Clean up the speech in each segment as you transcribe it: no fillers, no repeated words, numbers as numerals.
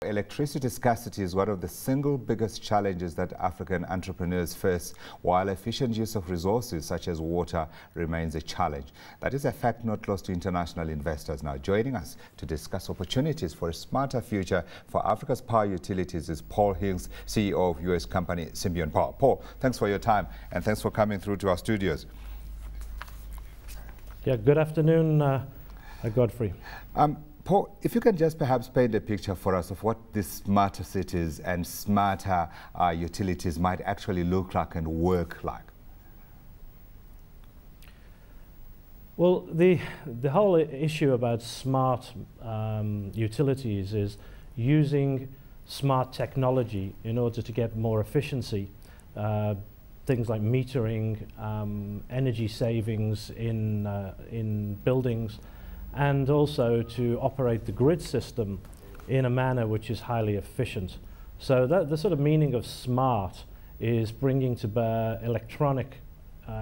Electricity scarcity is one of the single biggest challenges that African entrepreneurs face, while efficient use of resources such as water remains a challenge. That is a fact not lost to international investors. Now, joining us to discuss opportunities for a smarter future for Africa's power utilities is Paul Hings, CEO of US company Symbion Power. Paul, thanks for your time and thanks for coming through to our studios. Yeah, good afternoon, Godfrey. Paul, if you can just perhaps paint a picture for us of what these smarter cities and smarter utilities might actually look like and work like. Well, the whole issue about smart utilities is using smart technology in order to get more efficiency. Things like metering, energy savings in buildings, and also to operate the grid system in a manner which is highly efficient. So the sort of meaning of smart is bringing to bear electronic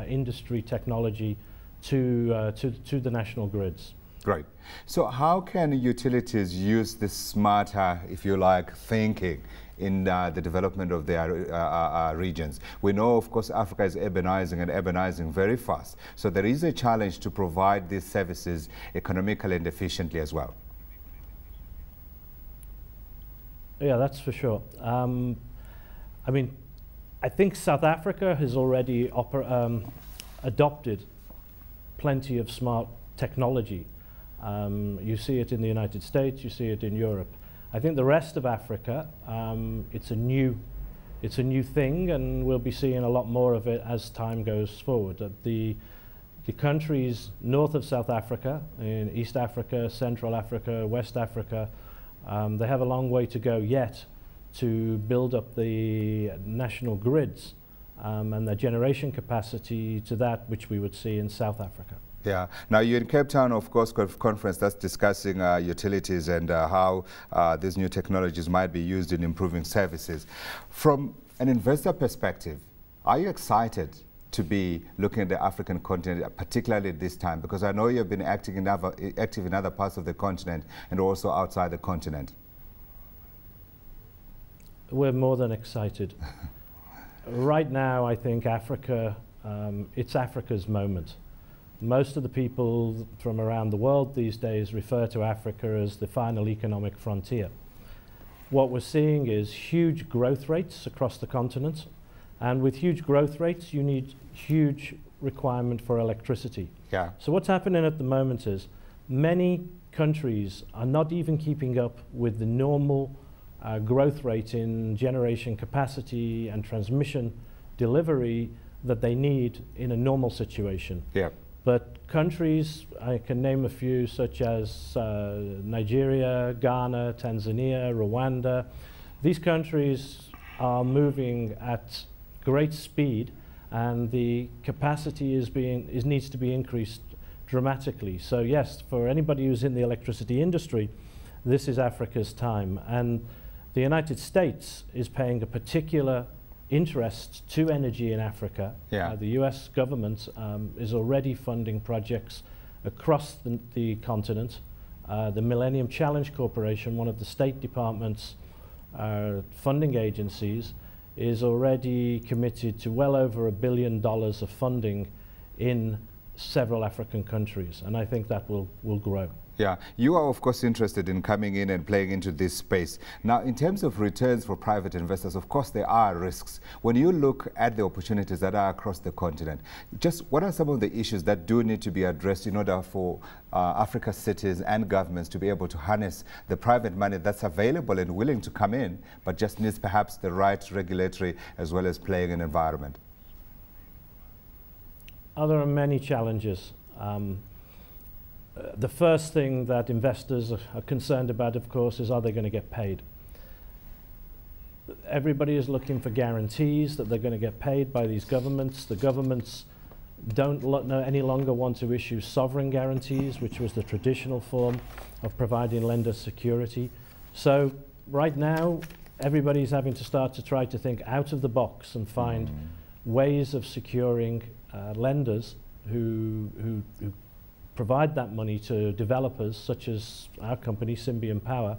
industry technology to the national grids. Great. So how can utilities use this smarter, if you like, thinking in the development of their regions? We know, of course, Africa is urbanizing and urbanizing very fast. So there is a challenge to provide these services economically and efficiently as well. Yeah, that's for sure. I mean, I think South Africa has already adopted plenty of smart technology. You see it in the United States, you see it in Europe. I think the rest of Africa, it's a new thing, and we'll be seeing a lot more of it as time goes forward. The countries north of South Africa, in East Africa, Central Africa, West Africa, they have a long way to go yet to build up the national grids and the generation capacity to that which we would see in South Africa. Yeah. Now, you're in Cape Town, of course, conference that's discussing utilities and how these new technologies might be used in improving services. From an investor perspective, are you excited to be looking at the African continent, particularly this time? Because I know you've been active in other parts of the continent and also outside the continent. We're more than excited. Right now, I think Africa, it's Africa's moment. Most of the people from around the world these days refer to Africa as the final economic frontier. What we're seeing is huge growth rates across the continent, and with huge growth rates you need huge requirement for electricity. Yeah. So what's happening at the moment is many countries are not even keeping up with the normal growth rate in generation capacity and transmission delivery that they need in a normal situation. Yeah. But countries, I can name a few, such as Nigeria, Ghana, Tanzania, Rwanda. These countries are moving at great speed, and the capacity needs to be increased dramatically. So yes, for anybody who's in the electricity industry, this is Africa's time. And the United States is paying a particular interest to energy in Africa. Yeah. The US government is already funding projects across the continent. The Millennium Challenge Corporation, one of the State Department's funding agencies, is already committed to well over $1 billion of funding in several African countries, and I think that will grow. Yeah, you are of course interested in coming in and playing into this space. Now, in terms of returns for private investors, of course there are risks. When you look at the opportunities that are across the continent, just what are some of the issues that do need to be addressed in order for Africa's cities and governments to be able to harness the private money that's available and willing to come in, but just needs perhaps the right regulatory as well as playing an environment? There are many challenges. The first thing that investors are concerned about, of course, is are they going to get paid? Everybody is looking for guarantees that they're going to get paid by these governments. The governments don't any longer want to issue sovereign guarantees, which was the traditional form of providing lender security. So right now, everybody's having to start to try to think out of the box and find ways of securing lenders who provide that money to developers such as our company, Symbion Power,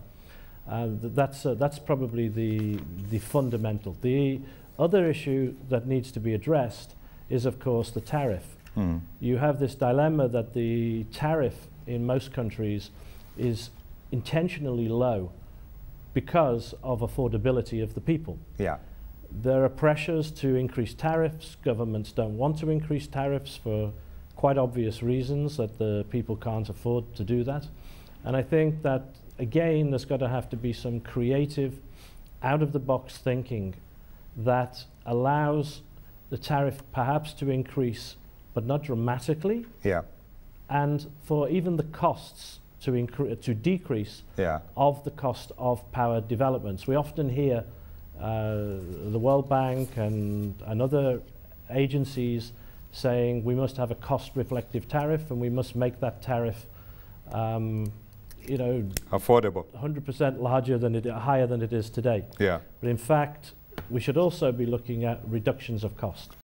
That's probably the fundamental. The other issue that needs to be addressed is, of course, the tariff. You have this dilemma that the tariff in most countries is intentionally low because of affordability of the people. Yeah. There are pressures to increase tariffs. Governments don't want to increase tariffs for quite obvious reasons, that the people can't afford to do that. And I think that, again, there's got to have to be some creative, out-of-the-box thinking that allows the tariff perhaps to increase, but not dramatically. Yeah. And for even the costs to decrease of the cost of power developments. We often hear the World Bank and other agencies saying we must have a cost-reflective tariff, and we must make that tariff, you know, affordable, 100% larger than higher than it is today. Yeah. But in fact, we should also be looking at reductions of cost.